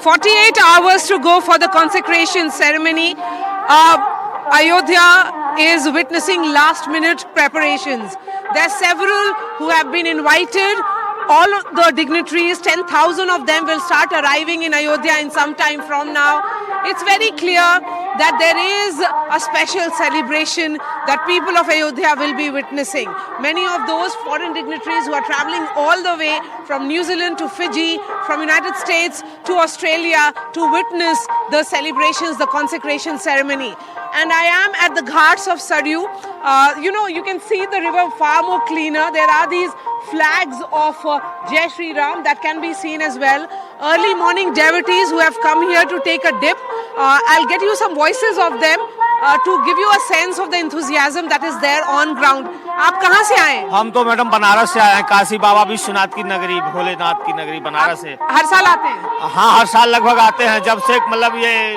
48 hours to go for the consecration ceremony. Ayodhya is witnessing last minute preparations. There are several who have been invited. All of the dignitaries, 10,000 of them will start arriving in Ayodhya in some time from now. It's very clear that there is a special celebration that people of Ayodhya will be witnessing. Many of those foreign dignitaries who are traveling all the way from New Zealand to Fiji, from United States to Australia to witness the celebrations, the consecration ceremony. And I am at the ghats of Saryu. You can see the river far more cleaner. There are these flags of Jai Shri Ram that can be seen as well. Early morning devotees who have come here to take a dip. I'll get you some voices of them to give you a sense of the enthusiasm that is there on ground. आप कहाँ से आए? हम तो madam Banaras से आए हैं, काशी बाबा विश्वनाथ की नगरी, भोलेनाथ की नगरी बनारस से। हर साल आते हैं? हाँ, हर साल लगभग आते हैं। जब से मतलब ये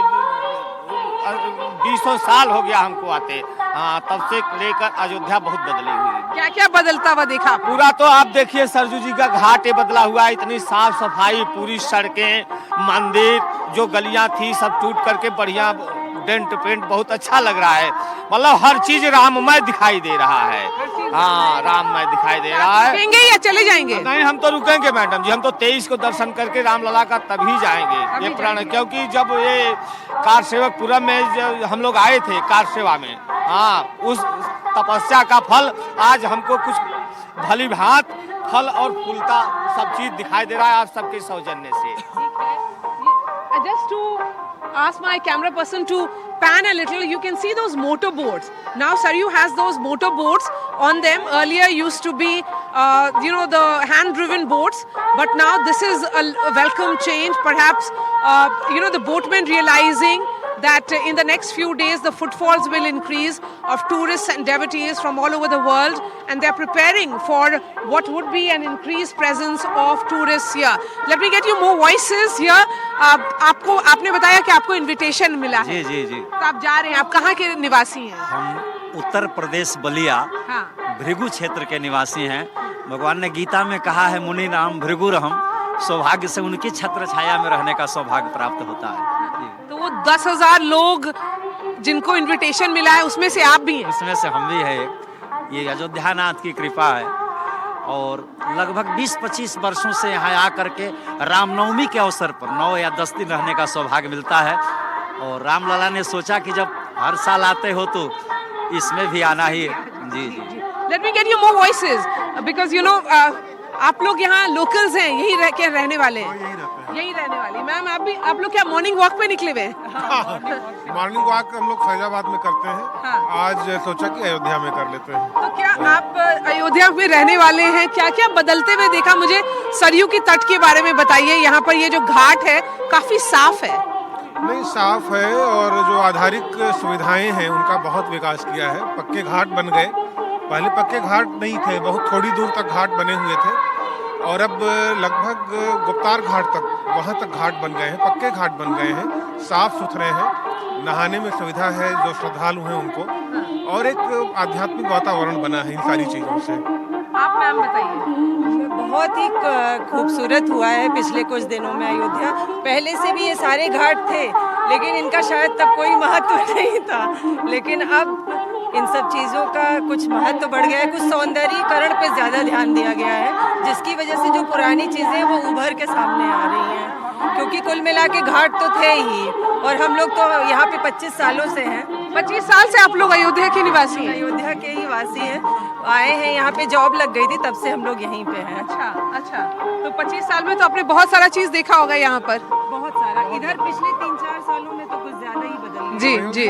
20 साल हो गया हमको आते। हाँ, तब से लेकर अयोध्या बहुत बदली हुई। क्या क्या बदलता हुआ देखा? पूरा तो आप देखिए सरजू जी का घाट ये बदला हुआ है। इतनी साफ सफाई, पूरी सड़कें, मंदिर, जो गलियां थी सब टूट करके बढ़िया डेंट पेंट बहुत अच्छा लग रहा है। मतलब हर चीज राममय दिखाई दे रहा है। हाँ, राममय दिखाई दे रहा है। रुकेंगे या चले जाएंगे? नहीं, हम तो रुकेंगे मैडम जी। हम तो 23 को दर्शन करके रामलला का तभी जाएंगे। ये प्राण, क्योंकि जब ये कार सेवक पुरम में हम लोग आए थे कार सेवा में, हाँ, उस तपस्या का फल आज हमको कुछ भली भांत फल और फूलता सब चीज दिखाई दे रहा है आप सबके सौजन्य से। Just to ask my camera person to pan a little, you can see those motorboats. Now Saryu has those motorboats on them. Earlier used to be, the hand-driven boats, but now this is a welcome change. Perhaps, the boatmen realizing that in the next few days the footfalls will increase of tourists and devotees from all over the world, and they're preparing for what would be an increased presence of tourists here. Let me get you more voices here. आपने बताया कि आपको invitation मिला है। जी। तो आप जा रहे हैं। आप कहाँ के निवासी हैं? हम उत्तर प्रदेश बलिया भृगु क्षेत्र के निवासी हैं। भगवान ने गीता में कहा है, मुनि नाम भृगुरहम, सौभाग्य से उनकी छत्र छाया में रहने का सौभाग्य प्राप्त होता है। तो वो 10,000 लोग जिनको इनविटेशन मिला है उसमें से आप भी हैं? इसमें से हम भी हैं। ये अयोध्या नाथ की कृपा है और लगभग 20-25 वर्षों से यहाँ आकर के रामनवमी के अवसर पर 9 या 10 दिन रहने का सौभाग्य मिलता है। और रामलला ने सोचा कि जब हर साल आते हो तो इसमें भी आना ही है। जी। Let me get you more voices because आप लोग यहाँ लोकल्स हैं, यही रहने वाले हैं? यही रहने वाली। मैम, आप लोग क्या मॉर्निंग वॉक पे निकले हुए हैं? मॉर्निंग वॉक हम लोग फैजाबाद में करते हैं। हाँ। आज सोचा कि अयोध्या में कर लेते हैं। तो क्या आप अयोध्या में रहने वाले हैं? क्या क्या बदलते हुए देखा? मुझे सरयू की तट के बारे में बताइए। यहाँ पर ये जो घाट है काफी साफ है। नहीं, साफ है और जो आधारिक सुविधाएं हैं उनका बहुत विकास किया है। पक्के घाट बन गए, पहले पक्के घाट नहीं थे, बहुत थोड़ी दूर तक घाट बने हुए थे और अब लगभग गुप्तार घाट तक, वहाँ तक घाट बन गए हैं, पक्के घाट बन गए हैं, साफ सुथरे हैं, नहाने में सुविधा है जो श्रद्धालु हैं उनको, और एक आध्यात्मिक वातावरण बना है इन सारी चीज़ों से। आप मैम बताइए। बहुत ही खूबसूरत हुआ है पिछले कुछ दिनों में अयोध्या। पहले से भी ये सारे घाट थे लेकिन इनका शायद तक कोई महत्व नहीं था, लेकिन अब इन सब चीज़ों का कुछ महत्व बढ़ गया है। कुछ सौंदर्यीकरण पे ज़्यादा ध्यान दिया गया है जिसकी वजह से जो पुरानी चीज़ें वो उभर के सामने आ रही हैं। क्योंकि कुल मिला के घाट तो थे ही और हम लोग तो यहाँ पे 25 सालों से हैं। 25 साल से आप लोग अयोध्या के निवासी हैं? अयोध्या के ही वासी हैं, आए हैं, यहाँ पे जॉब लग गई थी तब से हम लोग यहीं पे हैं। अच्छा। तो 25 साल में तो आपने बहुत सारा चीज देखा होगा यहाँ पर? बहुत सारा। इधर पिछले 3-4 सालों में तो कुछ ज्यादा ही बदल गया। जी।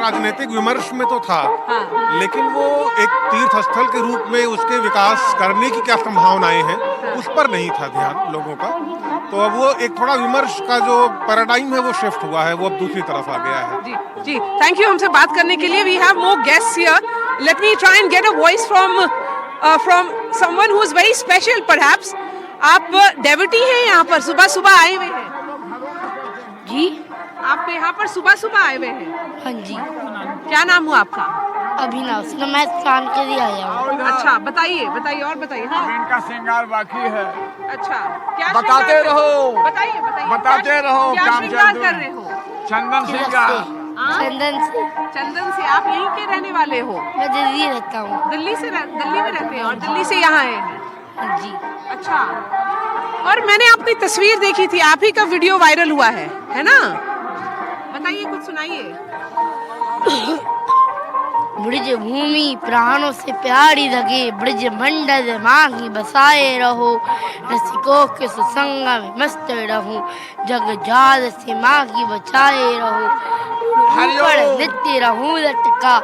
राजनीतिक विमर्श में तो था, हाँ। लेकिन वो एक तीर्थ स्थल के रूप में उसके विकास करने की क्या संभावनाएं हैं उस पर नहीं था ध्यान लोगों का। तो अब वो एक थोड़ा विमर्श का जो पैराडाइम है वो शिफ्ट हुआ है, वो अब दूसरी तरफ आ गया है। जी। थैंक यू हमसे बात करने के लिए। We have more guests here. Let me try and get a voice from someone who is very special perhaps. आप डेवोटी हैं यहाँ पर, सुबह सुबह आए हुए हैं? जी आप यहाँ पर सुबह सुबह आए हुए हैं, हाँ जी। क्या नाम हुआ आपका? अभिनव से मैं स्नान के लिए आया हूँ। अच्छा, बताइए बताइए और बताइए। हाँ, इनका श्रृंगार बाकी है। अच्छा, क्या बताते श्रृंगार कर- रहो। बताइए बताइए बताते क्या- रहो, क्या काम श्रृंगार जादू कर है। रहे हो? चंदन तिलक श्रृंगार। से, चंदन से। चंदन से। आप यहीं के रहने वाले हो? मैं दिल्ली रहता हूँ। दिल्ली में रहते हैं और दिल्ली से यहाँ आए हैं? हाँ जी। अच्छा, और मैंने आपकी तस्वीर देखी थी, आप ही का वीडियो वायरल हुआ है ना? बताइए, कुछ सुनाइए। ब्रज भूमि प्राणों से प्यारी लगे, ब्रज मंडल माही बसाए रहो, रसिकों के सुसंग में मस्त रहूं, जग जाल से माही बचाए रहो, ऊपर नित्य रहूं लटका,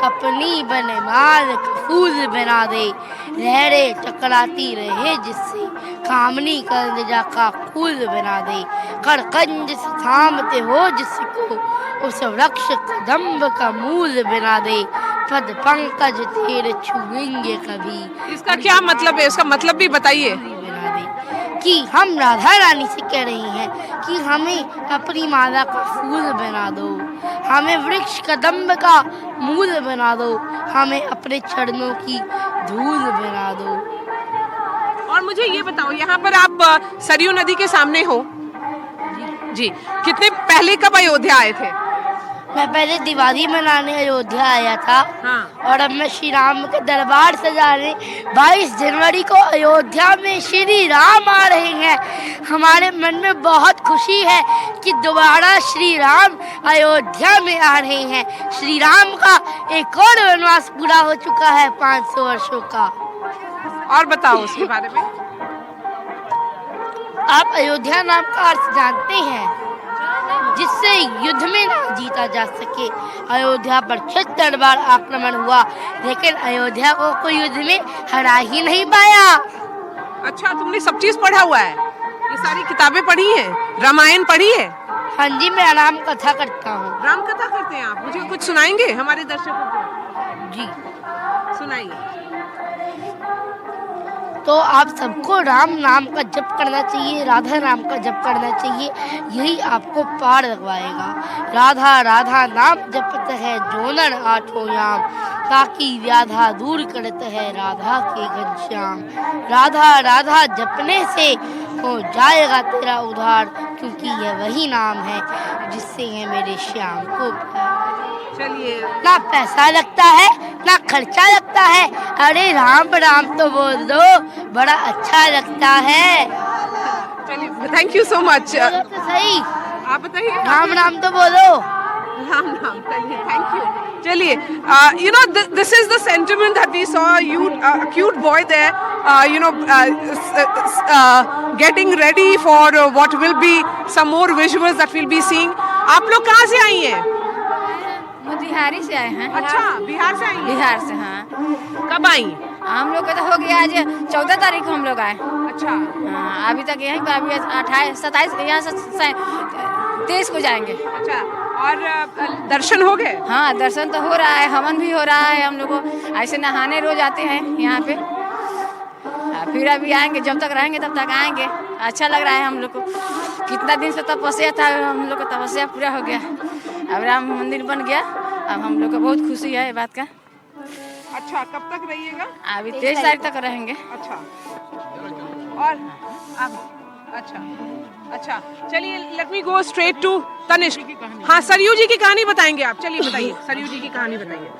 अपनी बने माल का फूल बना दे, लहरें टकराती रहे जिससे, कामनी कलेजा का फूल बना दे, कड़कंज से थामते हो जिसको, उस वृक्ष कदम्ब का मूल बना दे, पद पंकज तेरे छुएंगे कभी। इसका क्या मतलब है? इसका मतलब भी बताइए। बना दे कि हम राधा रानी से कह रही हैं कि हमें अपनी माला का फूल बना दो, हमें वृक्ष कदम्ब का मूल बना दो, हमें अपने चरणों की धूल बना दो। और मुझे ये बताओ, यहाँ पर आप सरयू नदी के सामने हो जी, कितने पहले कब अयोध्या आए थे? मैं पहले दिवाली मनाने अयोध्या आया था। हाँ। और अब मैं श्री राम के दरबार सजाने 22 जनवरी को अयोध्या में श्री राम आ रहे हैं। हमारे मन में बहुत खुशी है कि दोबारा श्री राम अयोध्या में आ रहे हैं। श्री राम का एक और वनवास पूरा हो चुका है 500 वर्षों का। और बताओ उसके बारे में। आप अयोध्या नाम का अर्थ जानते हैं? जिससे युद्ध में न जीता जा सके। अयोध्या पर 76 बार आक्रमण हुआ, लेकिन अयोध्या को कोई युद्ध में हरा ही नहीं पाया। अच्छा, तुमने सब चीज पढ़ा हुआ है? ये सारी किताबें पढ़ी हैं? रामायण पढ़ी है? हाँ जी, मैं राम कथा करता हूँ। राम कथा करते हैं आप? मुझे कुछ सुनाएंगे हमारे दर्शकों को? जी सुनाइए। तो आप सबको राम नाम का जप करना चाहिए, राधा नाम का जप करना चाहिए, यही आपको पार लगवाएगा। राधा राधा नाम जपत है जोनर आठों याम, ताकि व्याधा दूर करत है राधा के घनश्याम। राधा राधा जपने से हो जाएगा तेरा उद्धार, क्योंकि यह वही नाम है जिससे है मेरे श्याम को प्यार। चलिए, ना पैसा लगता है ना खर्चा लगता है, अरे राम राम तो बोल दो, बड़ा अच्छा लगता है। चलिए, थैंक यू सो मच। बोलो तो सही, आप बताइए। राम राम तो बोलो। राम राम, चलिए, थैंक यू। चलिए, you know, this is the sentiment that we saw a cute boy there, getting ready for what will be some more visuals that we'll be seeing. आप लोग कहाँ से आई हैं? मोतिहारी से आए हैं। अच्छा, बिहार से आई हैं? बिहार से, हाँ। कब आई? हम लोग का तो हो गया आज 14 तारीख को हम लोग आए। अच्छा, हाँ, अभी तक यहीं पर, अभी 28 27 यहाँ से 23 को जाएंगे। अच्छा, और दर्शन हो गए? हाँ, दर्शन तो हो रहा है, हवन भी हो रहा है। हम लोग को ऐसे नहाने रोज आते हैं यहाँ पे। फिर अभी आएंगे, जब तक रहेंगे तब तक आएंगे। अच्छा लग रहा है हम लोग को। कितना दिन से तपस्या था, हम लोग का तपस्या पूरा हो गया। अब राम मंदिर बन गया, अब हम लोग को बहुत खुशी है ये बात का। अच्छा, कब तक रहिएगा? अभी 23 तारीख तक रहेंगे। अच्छा, और अब अच्छा, चलिए, let me go straight to Tanishq. हाँ, सरयू जी की कहानी बताएंगे आप? चलिए बताइए, सरयू जी की कहानी बताइए।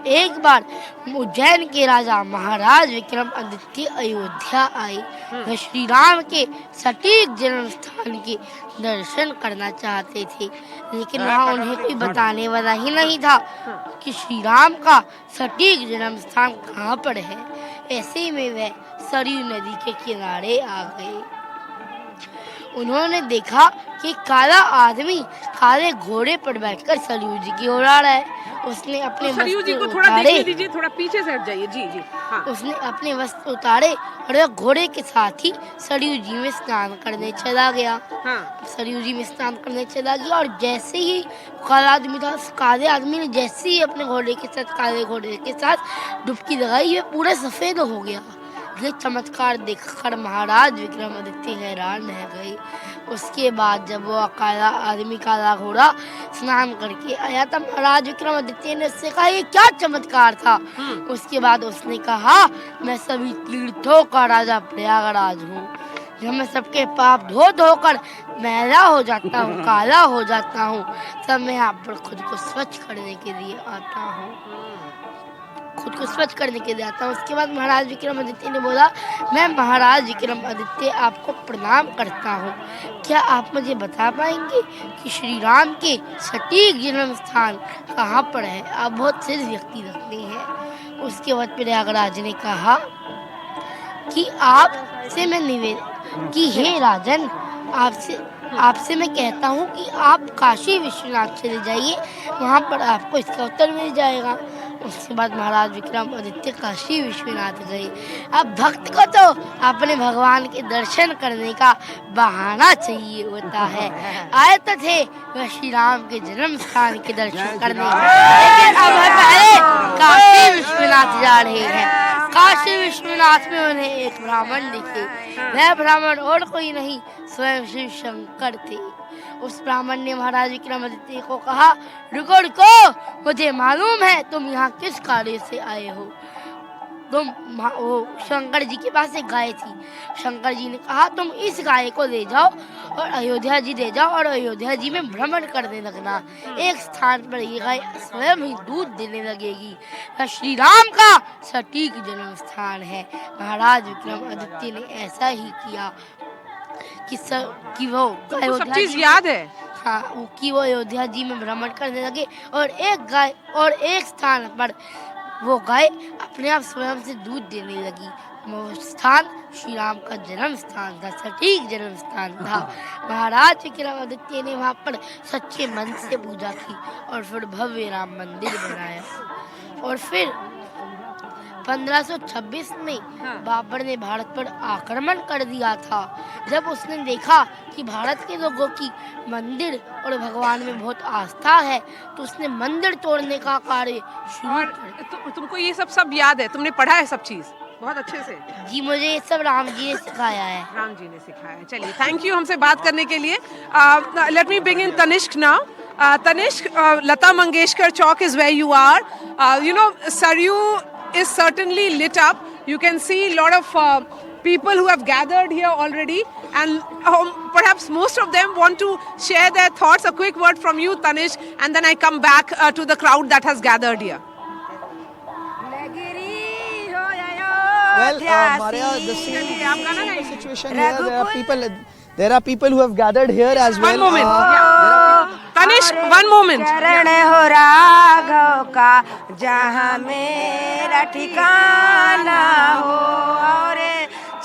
एक बार उज्जैन के राजा महाराज विक्रमादित्य अयोध्या आए। वे श्री राम के सटीक जन्म स्थान के दर्शन करना चाहते थे, लेकिन वहाँ उन्हें कोई बताने वाला ही नहीं था कि श्री राम का सटीक जन्म स्थान कहाँ पर है। ऐसे में वह सरयू नदी के किनारे आ गए। उन्होंने देखा कि काला आदमी काले घोड़े पर बैठकर सरयू जी की ओर आ रहा है। उसने अपने सरयू जी को वस्त्र थोड़ा उतारे, देखने दीजिए, थोड़ा पीछे से हट जाइए। जी, हाँ। उसने अपने वस्त्र उतारे और वह घोड़े के साथ ही सरयू जी में स्नान करने चला गया। हाँ। सरयू जी में स्नान करने चला गया और जैसे ही काला आदमी था, काले आदमी ने जैसे ही अपने घोड़े के साथ, काले घोड़े के साथ डुबकी लगाई, वह पूरा सफेद हो गया। ये चमत्कार देखकर महाराज विक्रमादित्य हैरान रह गए। उसके बाद जब वो काला आदमी काला घोड़ा स्नान करके आया था, महाराज विक्रमादित्य ने उससे कहा ये क्या चमत्कार था। उसके बाद उसने कहा मैं सभी तीर्थों का राजा प्रयागराज हूँ, जब मैं सबके पाप धो धोकर मैला हो जाता हूँ, काला हो जाता हूँ, तब मैं यहाँ पर खुद को स्वच्छ करने के लिए आता हूँ, खुद को स्वच्छ करने के लिए आता हूँ। उसके बाद महाराज विक्रमादित्य ने बोला मैं महाराज विक्रमादित्य आपको प्रणाम करता हूँ, क्या आप मुझे बता पाएंगे कि श्री राम के सटीक जन्म स्थान कहाँ पर है? आप बहुत सिद्ध व्यक्ति लगते हैं। उसके बाद प्रयागराज ने कहा कि आपसे मैं निवेदन कि हे राजन, आपसे मैं कहता हूँ कि आप काशी विश्वनाथ चले जाइए, वहाँ पर आपको इसका उत्तर मिल जाएगा। उसके बाद महाराज विक्रमादित्य काशी विश्वनाथ गए। अब भक्त को तो अपने भगवान के दर्शन करने का बहाना चाहिए होता है। आए तो थे वह श्री राम के जन्म स्थान के दर्शन करने, लेकिन अब पहले काशी विश्वनाथ जा रहे हैं। काशी विश्वनाथ में उन्हें एक ब्राह्मण दिखे। वह ब्राह्मण और कोई नहीं, स्वयं शिव शंकर थे। उस ब्राह्मण ने महाराज विक्रमादित्य को कहा रुको रुको, मुझे मालूम है तुम यहाँ किस कार्य से आए हो। तुम वो शंकर जी के पास एक गाय थी। शंकर जी ने कहा तुम इस गाय को ले जाओ और अयोध्या जी ले जाओ और अयोध्या जी में भ्रमण करने लगना। एक स्थान पर ये गाय स्वयं ही दूध देने लगेगी। वह श्री राम का सटीक जन्म स्थान है। महाराज विक्रमादित्य ने ऐसा ही किया कि वो सब चीज याद है। हाँ, कि वो अयोध्या जी में भ्रमण करने लगे और एक गाय और एक स्थान पर वो गाय अपने आप स्वयं से दूध देने लगी। वो स्थान श्री राम का जन्म स्थान था, सटीक जन्म स्थान था। महाराज विक्रमादित्य ने वहाँ पर सच्चे मन से पूजा की और फिर भव्य राम मंदिर बनाया। और फिर 1526 में बाबर ने भारत पर आक्रमण कर दिया था। जब उसने देखा कि भारत के लोगों की मंदिर और भगवान में बहुत आस्था है, तो उसने मंदिर तोड़ने का कार्य शुरू कर। तुमको ये सब याद है? तुमने पढ़ा है सब चीज बहुत अच्छे से? जी, मुझे ये सब राम जी ने सिखाया है। राम जी ने सिखाया है। चलिए, थैंक यू हमसे बात करने के लिए। Let me begin Tanishq now. Tanishq, Lata Mangeshkar Chowk is where you are. Saryu is certainly lit up. You can see a lot of people who have gathered here already, and perhaps most of them want to share their thoughts. A quick word from you, Tanishq, and then I come back to the crowd that has gathered here. Well, Maria, the situation here, there are people who have gathered here as well. One moment. Tanishq, one moment. चरण हो राघव का जहाँ मेरा ठिकाना हो, और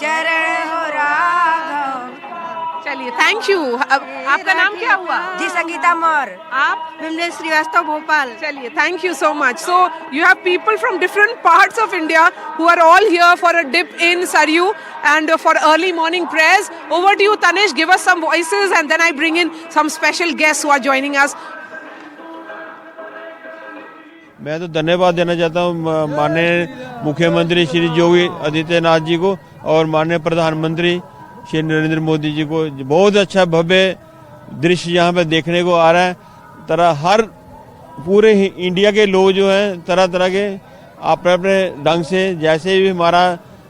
चरण हो राघव। चलिए, थैंक यू। आपका नाम क्या हुआ? जी, संगीता मौर्य। आप? विमलेश श्रीवास्तव, भोपाल। चलिए, thank you so much. So you have people from different parts of India who are all here for a dip in Saryu and for early morning prayers. Over to you, Tanishq. Give us some voices and then I bring in some special guests who are joining us. मैं तो धन्यवाद देना चाहता हूँ माननीय मुख्यमंत्री श्री योगी आदित्यनाथ जी को और माननीय प्रधानमंत्री श्री नरेंद्र मोदी जी को। बहुत अच्छा भव्य दृश्य यहाँ पे देखने को आ रहा है। हर पूरे इंडिया के लोग जो हैं तरह तरह के अपने अपने ढंग से, जैसे भी हमारा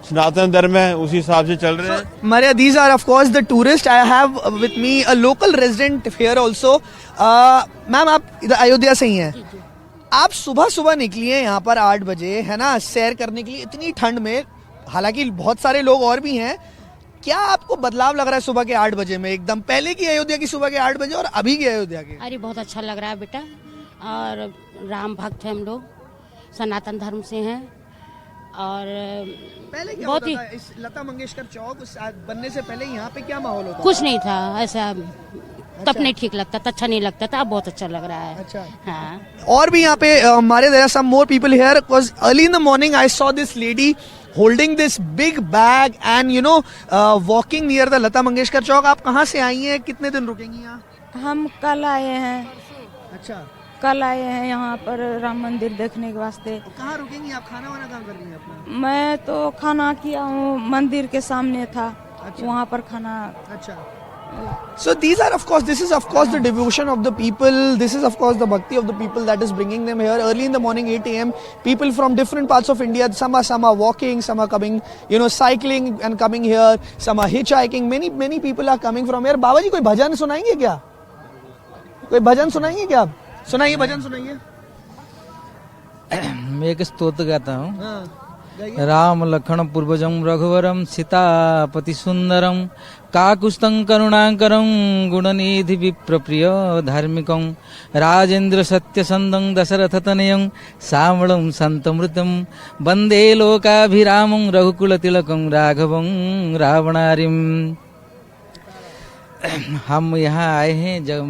सनातन धर्म है उसी हिसाब से चल रहे हैं। Maria, these are of course the tourists. I have with me a local resident here also. Ma'am, आप इधर अयोध्या से ही हैं। आप सुबह सुबह निकली हैं यहाँ पर 8 बजे, है ना, सैर करने के लिए इतनी ठंड में। हालांकि बहुत सारे लोग और भी हैं। क्या आपको बदलाव लग रहा है सुबह के 8 बजे में, एकदम पहले की अयोध्या की सुबह के 8 बजे और अभी की अयोध्या के? अरे बहुत अच्छा लग रहा है बेटा, और राम भक्त हैं हम लोग, सनातन धर्म से हैं। और पहले क्या होता था इस लता मंगेशकर चौक बनने से पहले यहाँ पे क्या माहौल होता? कुछ नहीं था ऐसा, तब नहीं ठीक लगता था, अच्छा नहीं लगता था। अब बहुत अच्छा लग रहा है। अच्छा, हाँ। और भी यहाँ पे हमारे there are some more people here, because early in the morning I saw this lady holding this big bag and walking near the Lata Mangeshkar Chowk. आप कहाँ से आई हैं, कितने दिन रुकेंगी यहाँ? हम कल आए हैं। अच्छा, कल आए हैं यहाँ पर राम मंदिर देखने के वास्ते। कहाँ रुकेंगी आप? खाना वाना कहाँ कर रही हैं अपना? मैं तो खाना किया हूँ, मंदिर के सामने था। अच्छा। वहाँ पर खाना। अच्छा, So these are, of course, this is of course the devotion of the people. This is of course the bhakti of the people that is bringing them here. Early in the morning, 8 a.m. people from different parts of India. Some are walking, some are coming, cycling and coming here. Some are hitchhiking. Many people are coming from here. बाबा जी कोई भजन सुनाएंगे क्या? कोई भजन सुनाएंगे क्या आप? सुनाइए भजन सुनाइए. मैं एक स्तोत्र गाता हूँ. राम लखन पूर्वजं रघुवरं सीतापति सुंदरं काकुस्तं करुणाकरं गुणनिधि विप्रप्रिय धार्मिकं राजेंद्र सत्यसंदं दशरथतनयं श्यामलं शान्तमृतं वन्दे लोकाभिरामं रघुकुलतिलकं राघवं रावणारिम्. हम यहाँ आए हैं जब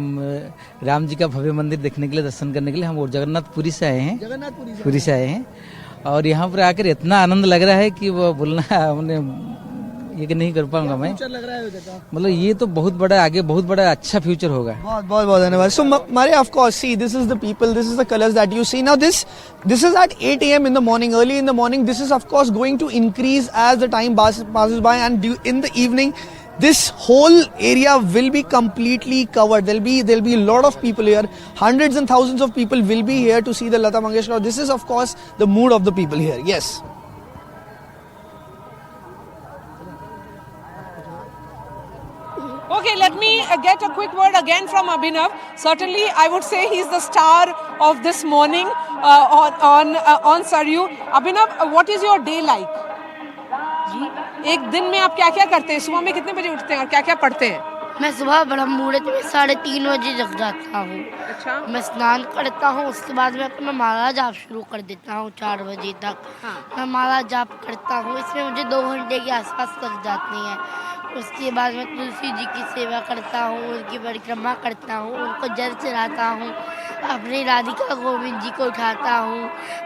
राम जी का भव्य मंदिर देखने के लिए, दर्शन करने के लिए. हम और जगन्नाथपुरी से आए हैं. जगन्नाथपुरी से आए हैं और यहाँ पर आकर इतना आनंद लग रहा है कि वो बोलना हमने ये नहीं कर पाऊंगा मैं. मतलब ये तो बहुत बड़ा आगे बहुत बड़ा अच्छा फ्यूचर होगा. बहुत धन्यवाद. So Maria, of course, see, this is the people, this is the colors that you see. Now this is at 8 a.m. in the morning, early in the morning. This is of course going to increase as the time passes by, and in the evening this whole area will be completely covered. There'll be a lot of people here. Hundreds and thousands of people will be here to see the Lata Mangeshkar. This is of course the mood of the people here. Yes. Okay, let me get a quick word again from Abhinav. Certainly, I would say he's the star of this morning on Saryu. Abhinav, what is your day like? एक दिन में आप क्या क्या करते हैं? सुबह में कितने बजे उठते हैं और क्या क्या पढ़ते हैं? मैं सुबह बड़ा मुहूर्त में 3:30 बजे जग जाता हूँ. अच्छा. मैं स्नान करता हूँ, उसके बाद मैं अपना माला जाप शुरू कर देता हूँ 4 बजे तक. मैं माला जाप करता हूँ, इसमें मुझे 2 घंटे के आसपास लग जाते हैं. उसके बाद मैं तुलसी जी की सेवा करता हूँ, उनकी परिक्रमा करता हूँ, उनको जल चढ़ाता हूँ, अपने राधिका गोविंद जी को उठाता हूँ.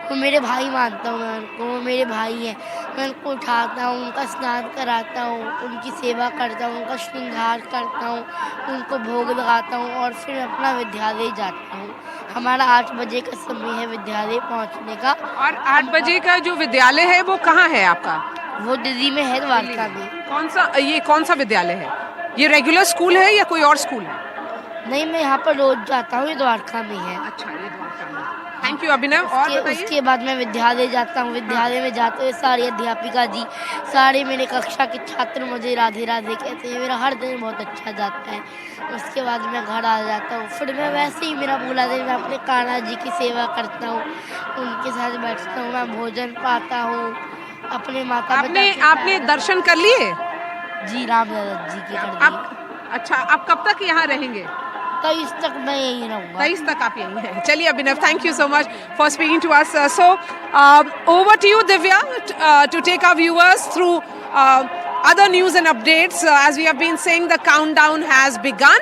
वो मेरे भाई मानता हूँ मैं उनको, वो मेरे भाई हैं. मैं उनको उठाता हूँ, उनका स्नान कराता हूँ, उनकी सेवा करता हूँ, उनका श्रृंगार करता हूँ, उनको भोग लगाता हूँ और फिर अपना विद्यालय जाता हूँ. हमारा 8 बजे का समय है विद्यालय पहुँचने का. और 8 बजे का जो विद्यालय है वो कहाँ है आपका? वो दिल्ली में है, द्वारका में. कौन सा विद्यालय है? ये रेगुलर स्कूल है या कोई और स्कूल है? नहीं, मैं यहाँ पर रोज जाता हूँ, ये द्वारका में है. अच्छा, ये द्वारका में. थैंक यू अभिनव. और उसके बाद मैं विद्यालय जाता हूँ. विद्यालय में जाते हुए सारी अध्यापिका जी, सारे मेरे कक्षा के छात्र मुझे राधे राधे कहते हैं. मेरा हर दिन बहुत अच्छा जाता है. उसके बाद मैं घर आ जाता हूँ. फिर मैं वैसे ही मेरा पूरा दिन मैं अपने कान्हा जी की सेवा करता हूँ, उनके साथ बैठता हूँ, मैं भोजन पाता हूँ. अपने माता आपने दर्शन कर लिए? जी, रामदास जी के कर दिए. अच्छा, आप कब तक यहाँ रहेंगे? 23 तक मैं यहीं रहूँगा. 23 तक आप यहीं हैं. चलिए Abhinav, thank you so much for speaking to us. So over to you, Divya, to take our viewers through other news and updates. As we have been saying, the countdown has begun.